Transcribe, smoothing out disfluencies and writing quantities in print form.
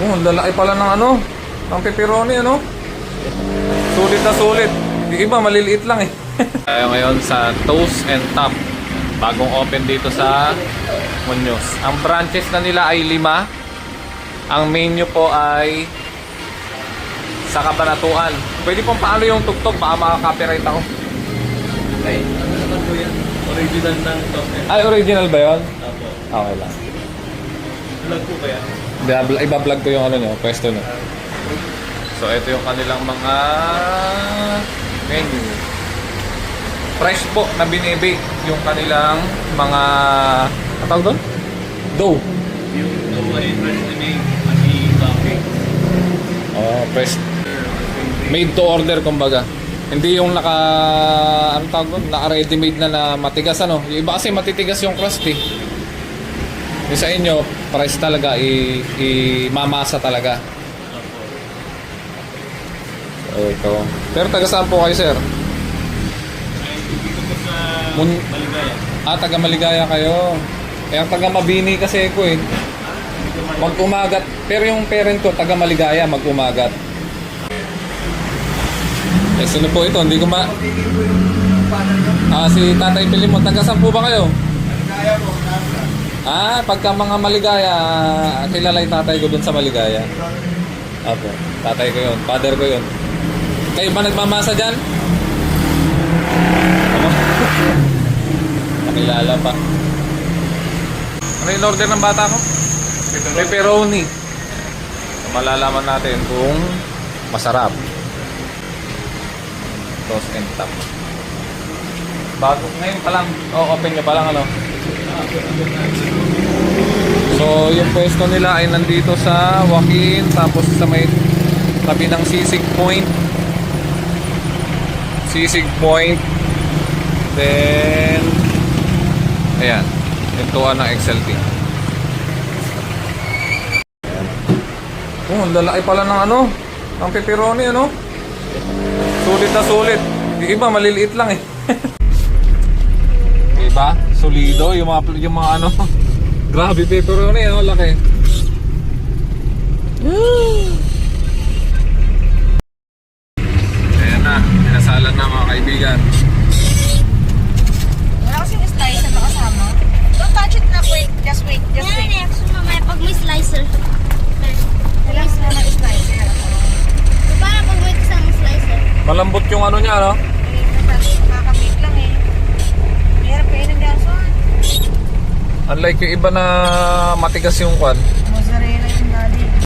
Oh, ang lalaki pala ng ano, ng pepperoni, ano? Sulit na sulit. Yung iba, maliliit lang eh. Tayo ngayon sa Toast and Top. Bagong open dito sa Muñoz. Ang branches na nila ay 5. Ang menu po ay sa Kabanatuan. Pwede pong paano yung tugtog, baka makaka-copyright ako. Ay, ano naman po yan? Original ng Toast and Top. Ay, original ba yun? Opo. Okay lang. Vlog po ba yan? Iba-vlog ko yung ano nyo, pwesto nyo. So, ito yung kanilang mga menu. Fresh po na binibake yung kanilang mga, ano tawag doon? Dough. Yung dough ay fresh na made. Magi-coffee. Oh, fresh. Made to order, kumbaga. Hindi yung ano tawag doon? Naka-ready made na matigas, ano? Yung iba kasi matitigas yung crust eh. Yung sa inyo, price talaga, mamasa talaga. Opo. Ito. Pero taga saan po kayo, sir? Ay, dito po sa Maligaya. Taga Maligaya kayo. Eh, ang taga Mabini kasi ko eh. Mag-umagat. Pero yung parent ko, taga Maligaya, mag-umagat. Eh, sino po ito? Hindi ko si Tatay Pilimon. Taga saan po ba kayo? Maligaya po. Pagka mga Maligaya, kilala yung tatay ko dun sa Maligaya. Apo, tatay ko yun. Father ko yun. Kayo ba nagmamasa dyan? Ano? Nakilala pa. Ano yung order ng bata ko? Pepperoni. Malalaman natin kung masarap. Toast and Top. Bago ngayon pa lang. Open nyo pa lang, ano? So, yung pwesto nila ay nandito sa Joaquin, tapos sa may tabi ng Sisig Point. Sisig Point. Then, ayan, pintuan ng XLT. Ayan. Oh, ang lalaki pala ng ano, ng pepperoni, ano? Sulit na sulit. Yung iba, maliliit lang eh. Diba? Solido, yung mga ano. Grabe pepperoni, ano, laki. Ayan na, pinasalan na mga kaibigan. Wala kasing slicer na kasama. Don't touch it na, wait. Just wait, just wait. Next, mamaya pag may slicer. Relax mo na slicer. Paano pag may kasamang slicer? Malambot yung ano niya, no? Makakabit lang eh. Mahirap kainin niya son. Unlike yung iba na matigas yung kwan.